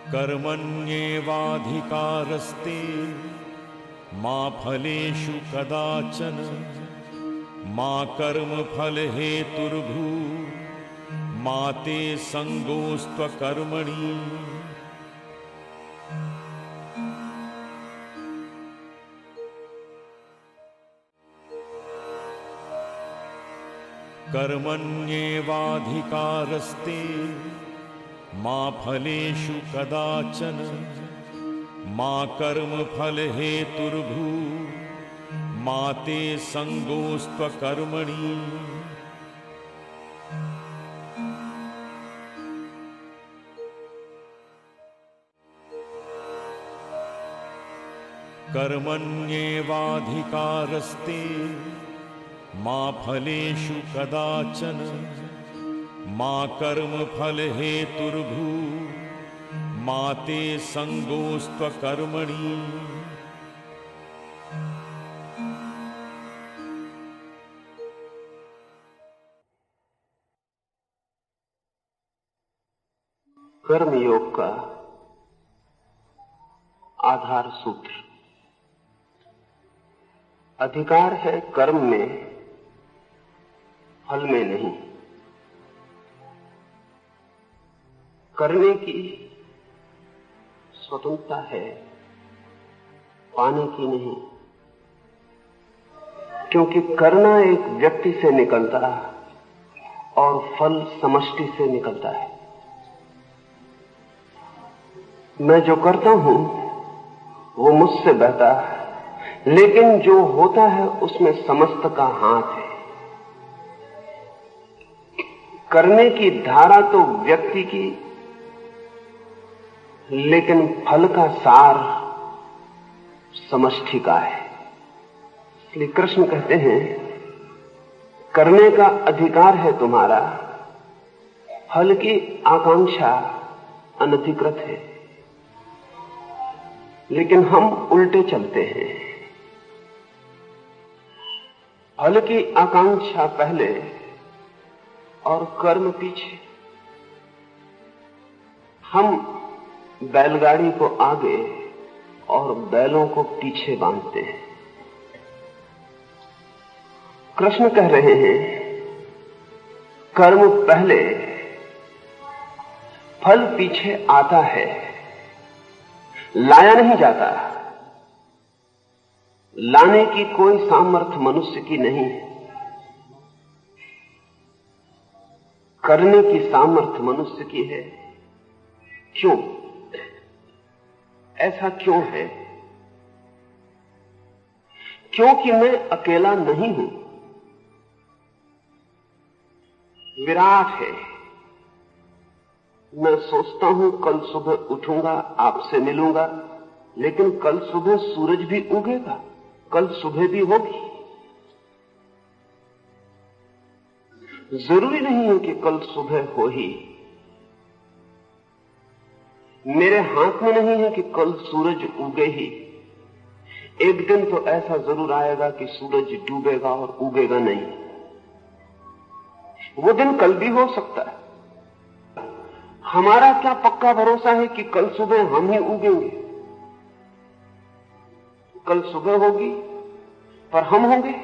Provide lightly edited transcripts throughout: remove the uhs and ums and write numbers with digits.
कर्मण्येवाधिकारस्ते मा फलेषु कदाचन मा कर्मफलहेतुर्भू मा ते संगोस्त्वकर्मणि। कर्मण्येवाधिकारस्ते मा फलेषु कदाचन मा कर्मफलहेतुर्भू मा ते संगोस्त्वकर्मणि। कर्मण्येवाधिकारस्ते मा फलेषु कदाचन मा कर्मफलहेतुर्भू मा ते संगोस्त्वकर्मणि। कर्मयोग का आधार सूत्र। अधिकार है कर्म में, फल में नहीं। करने की स्वतंत्रता है, पाने की नहीं। क्योंकि करना एक व्यक्ति से निकलता है और फल समष्टि से निकलता है। मैं जो करता हूं वो मुझसे बहता है, लेकिन जो होता है उसमें समस्त का हाथ है। करने की धारा तो व्यक्ति की, लेकिन फल का सार समष्टि का है। इसलिए कृष्ण कहते हैं, करने का अधिकार है तुम्हारा, फल की आकांक्षा अनधिकृत है। लेकिन हम उल्टे चलते हैं। फल की आकांक्षा पहले और कर्म पीछे। हम बैलगाड़ी को आगे और बैलों को पीछे बांधते हैं। कृष्ण कह रहे हैं, कर्म पहले, फल पीछे आता है, लाया नहीं जाता। लाने की कोई सामर्थ्य मनुष्य की नहीं है, करने की सामर्थ्य मनुष्य की है। क्यों? ऐसा क्यों है? क्योंकि मैं अकेला नहीं हूं, विराट है। मैं सोचता हूं कल सुबह उठूंगा, आपसे मिलूंगा, लेकिन कल सुबह सूरज भी उगेगा, कल सुबह भी होगी। जरूरी नहीं है कि कल सुबह हो ही। मेरे हाथ में नहीं है कि कल सूरज उगे ही। एक दिन तो ऐसा जरूर आएगा कि सूरज डूबेगा और उगेगा नहीं। वो दिन कल भी हो सकता है। हमारा क्या पक्का भरोसा है कि कल सुबह हम ही उगेंगे? कल सुबह होगी पर हम होंगे?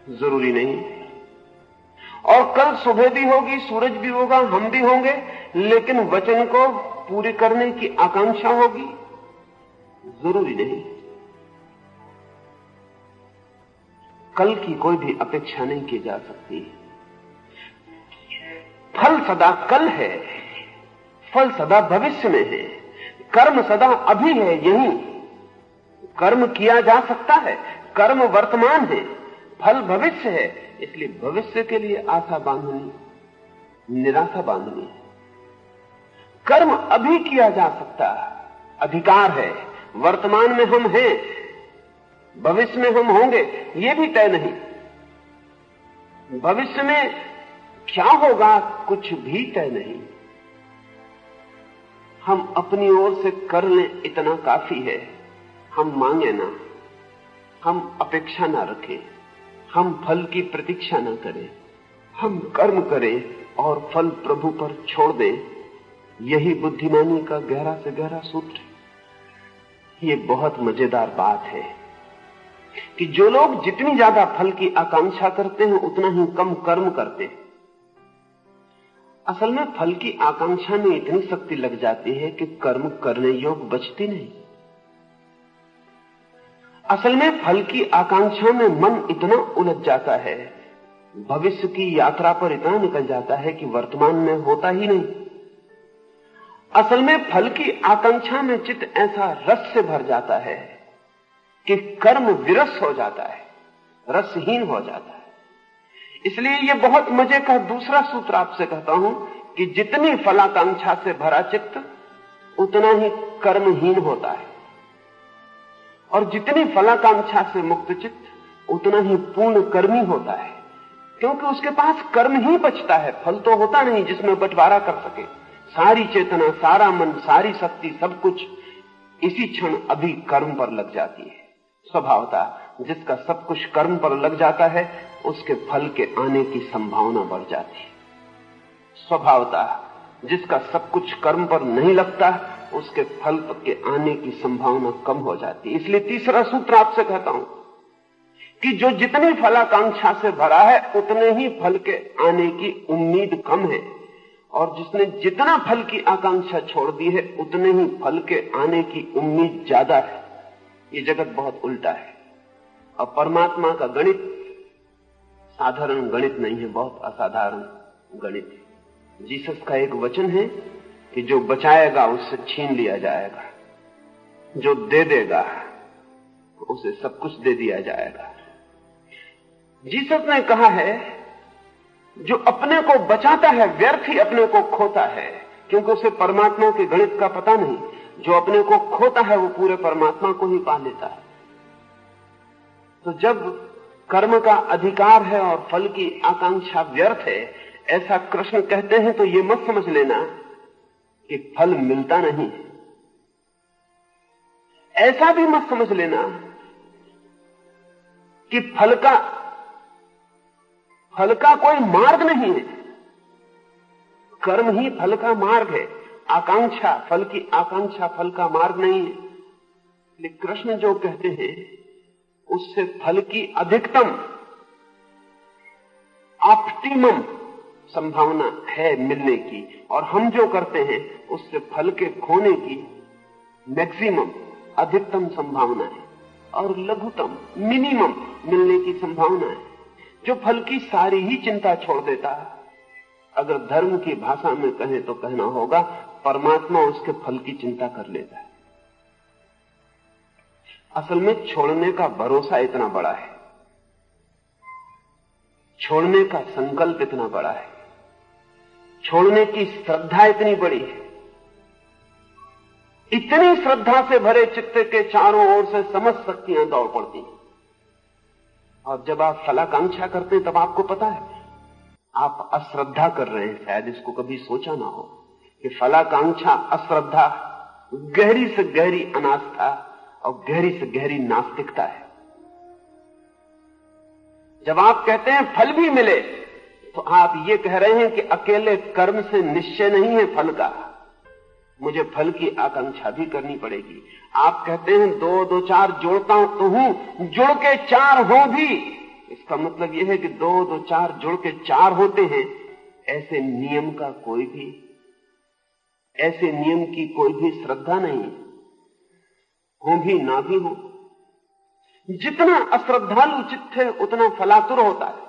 जरूरी नहीं। और कल सुबह भी होगी, सूरज भी होगा, हम भी होंगे, लेकिन वचन को पूरी करने की आकांक्षा होगी? जरूरी नहीं। कल की कोई भी अपेक्षा नहीं की जा सकती। फल सदा कल है, फल सदा भविष्य में है, कर्म सदा अभी है, यही। कर्म किया जा सकता है, कर्म वर्तमान है, फल भविष्य है। इसलिए भविष्य के लिए आशा बांधनी, निराशा बांधनी। कर्म अभी किया जा सकता है, अधिकार है। वर्तमान में हम हैं, भविष्य में हम होंगे, ये भी तय नहीं। भविष्य में क्या होगा, कुछ भी तय नहीं। हम अपनी ओर से कर लें, इतना काफी है। हम मांगे ना, हम अपेक्षा ना रखें, हम फल की प्रतीक्षा ना करें, हम कर्म करें, और फल प्रभु पर छोड़ दें, यही बुद्धिमानी का गहरा से गहरा सूत्र है। ये बहुत मजेदार बात है कि जो लोग जितनी ज्यादा फल की आकांक्षा करते हैं उतना ही कम कर्म करते हैं। असल में फल की आकांक्षा में इतनी शक्ति लग जाती है कि कर्म करने योग बचती नहीं। असल में फल की आकांक्षा में मन इतना उलझ जाता है, भविष्य की यात्रा पर इतना निकल जाता है कि वर्तमान में होता ही नहीं। असल में फल की आकांक्षा में चित्त ऐसा रस से भर जाता है कि कर्म विरस हो जाता है, रसहीन हो जाता है। इसलिए यह बहुत मजे का दूसरा सूत्र आपसे कहता हूं कि जितनी फलाकांक्षा से भरा चित्त उतना ही कर्महीन होता है, और जितनी फलाकांक्षा से मुक्त चित्त उतना ही पूर्ण कर्मी होता है, क्योंकि उसके पास कर्म ही बचता है, फल तो होता नहीं जिसमें बंटवारा कर सके। सारी चेतना, सारा मन, सारी शक्ति, सब कुछ इसी क्षण अभी कर्म पर लग जाती है। स्वभावतः जिसका सब कुछ कर्म पर लग जाता है उसके फल के आने की संभावना बढ़ जाती है। स्वभावतः जिसका सब कुछ कर्म पर नहीं लगता उसके फल के आने की संभावना कम हो जाती है। इसलिए तीसरा सूत्र आपसे कहता हूं कि जो जितनी फलाकांक्षा से भरा है उतने ही फल के आने की उम्मीद कम है, और जिसने जितना फल की आकांक्षा छोड़ दी है उतने ही फल के आने की उम्मीद ज्यादा है। ये जगत बहुत उल्टा है। और परमात्मा का गणित साधारण गणित नहीं है, बहुत असाधारण गणित है। जीसस का एक वचन है कि जो बचाएगा उससे छीन लिया जाएगा, जो दे देगा उसे सब कुछ दे दिया जाएगा। जीसस ने कहा है जो अपने को बचाता है व्यर्थ ही अपने को खोता है, क्योंकि उसे परमात्मा के गणित का पता नहीं। जो अपने को खोता है वो पूरे परमात्मा को ही पा लेता है। तो जब कर्म का अधिकार है और फल की आकांक्षा व्यर्थ है, ऐसा कृष्ण कहते हैं, तो ये मत समझ लेना कि फल मिलता नहीं। ऐसा भी मत समझ लेना कि फल का कोई मार्ग नहीं है। कर्म ही फल का मार्ग है, आकांक्षा, फल की आकांक्षा फल का मार्ग नहीं है। लेकिन कृष्ण जो कहते हैं उससे फल की अधिकतम, ऑप्टिमम संभावना है मिलने की, और हम जो करते हैं उससे फल के खोने की मैक्सिमम, अधिकतम संभावना है, और लघुतम, मिनिमम मिलने की संभावना है। जो फल की सारी ही चिंता छोड़ देता है, अगर धर्म की भाषा में कहें तो कहना होगा परमात्मा उसके फल की चिंता कर लेता है। असल में छोड़ने का भरोसा इतना बड़ा है, छोड़ने का संकल्प इतना बड़ा है, छोड़ने की श्रद्धा इतनी बड़ी है। इतनी श्रद्धा से भरे चित्त के चारों ओर से समस्त शक्तियां दौड़ पड़ती हैं। और जब आप फलाकांक्षा करते हैं तब आपको पता है आप अश्रद्धा कर रहे हैं। शायद इसको कभी सोचा ना हो कि फलाकांक्षा, अश्रद्धा, गहरी से गहरी अनास्था और गहरी से गहरी नास्तिकता है। जब आप कहते हैं फल भी मिले तो आप ये कह रहे हैं कि अकेले कर्म से निश्चय नहीं है फल का, मुझे फल की आकांक्षा भी करनी पड़ेगी। आप कहते हैं 2 2 4 जोड़ता हूं तो हूं, जुड़ के 4 हो भी। इसका मतलब यह है कि 2 2 4 जुड़ के 4 होते हैं। ऐसे नियम की कोई भी श्रद्धा नहीं है, हो भी ना भी हो। जितना अश्रद्धालु चित्त है उतना फलातुर होता है,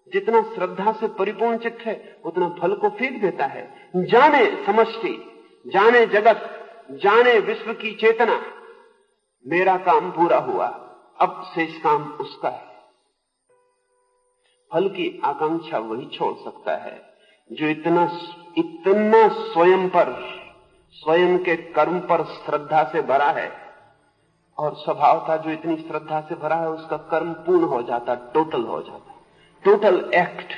जितना श्रद्धा से परिपूर्ण चित्त है उतना फल को फेंक देता है। जाने समष्टि, जाने जगत, जाने विश्व की चेतना, मेरा काम पूरा हुआ, अब शेष काम उसका है। फल की आकांक्षा वही छोड़ सकता है जो इतना स्वयं के कर्म पर श्रद्धा से भरा है, और स्वभाव था जो इतनी श्रद्धा से भरा है उसका कर्म पूर्ण हो जाता, टोटल हो जाता, टोटल एक्ट।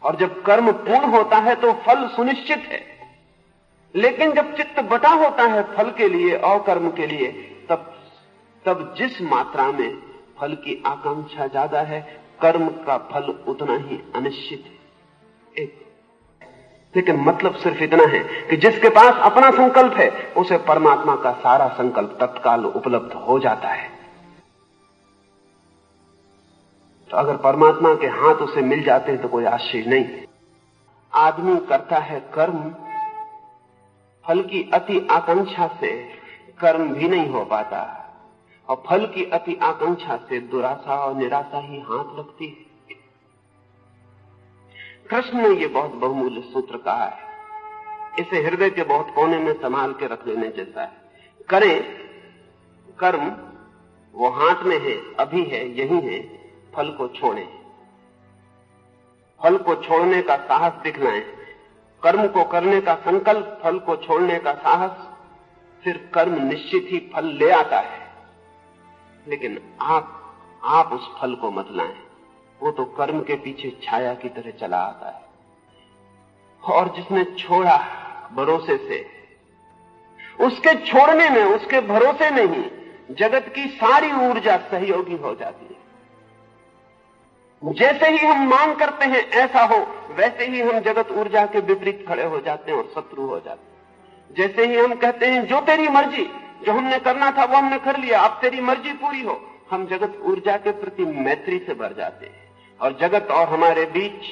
और जब कर्म पूर्ण होता है तो फल सुनिश्चित है। लेकिन जब चित्त बटा होता है फल के लिए और कर्म के लिए, तब जिस मात्रा में फल की आकांक्षा ज्यादा है, कर्म का फल उतना ही अनिश्चित है। एक लेकिन मतलब सिर्फ इतना है कि जिसके पास अपना संकल्प है उसे परमात्मा का सारा संकल्प तत्काल उपलब्ध हो जाता है। तो अगर परमात्मा के हाथ उसे मिल जाते हैं तो कोई आश्चर्य नहीं। आदमी करता है कर्म, फल की अति आकांक्षा से कर्म भी नहीं हो पाता, और फल की अति आकांक्षा से दुराशा और निराशा ही हाथ लगती है। कृष्ण ने यह बहुत बहुमूल्य सूत्र कहा है, इसे हृदय के बहुत कोने में संभाल के रख लेने जैसा है। करें कर्म, वो हाथ में है, अभी है, यही है, फल को छोड़ें, फल को छोड़ने का साहस दिखलाएं, कर्म को करने का संकल्प, फल को छोड़ने का साहस, फिर कर्म निश्चित ही फल ले आता है। लेकिन आप उस फल को मत लाएं, वो तो कर्म के पीछे छाया की तरह चला आता है। और जिसने छोड़ा भरोसे से, उसके छोड़ने में, उसके भरोसे में ही जगत की सारी ऊर्जा सहयोगी हो जाती है। जैसे ही हम मांग करते हैं ऐसा हो, वैसे ही हम जगत ऊर्जा के विपरीत खड़े हो जाते हैं और शत्रु हो जाते हैं। जैसे ही हम कहते हैं जो तेरी मर्जी, जो हमने करना था वो हमने कर लिया, अब तेरी मर्जी पूरी हो, हम जगत ऊर्जा के प्रति मैत्री से भर जाते हैं, और जगत और हमारे बीच,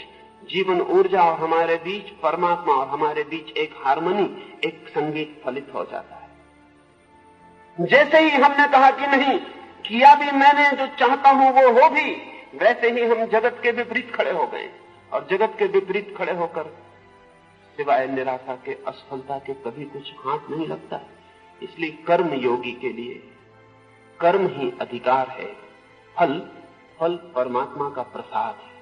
जीवन ऊर्जा और हमारे बीच, परमात्मा और हमारे बीच एक हार्मनी, एक संगीत फलित हो जाता है। जैसे ही हमने कहा कि नहीं, किया भी मैंने जो चाहता हूं वो हो भी, वैसे ही हम जगत के विपरीत खड़े हो गए, और जगत के विपरीत खड़े होकर सिवाय निराशा के, असफलता के कभी कुछ हाथ नहीं लगता है। इसलिए कर्म योगी के लिए कर्म ही अधिकार है, फल परमात्मा का प्रसाद है।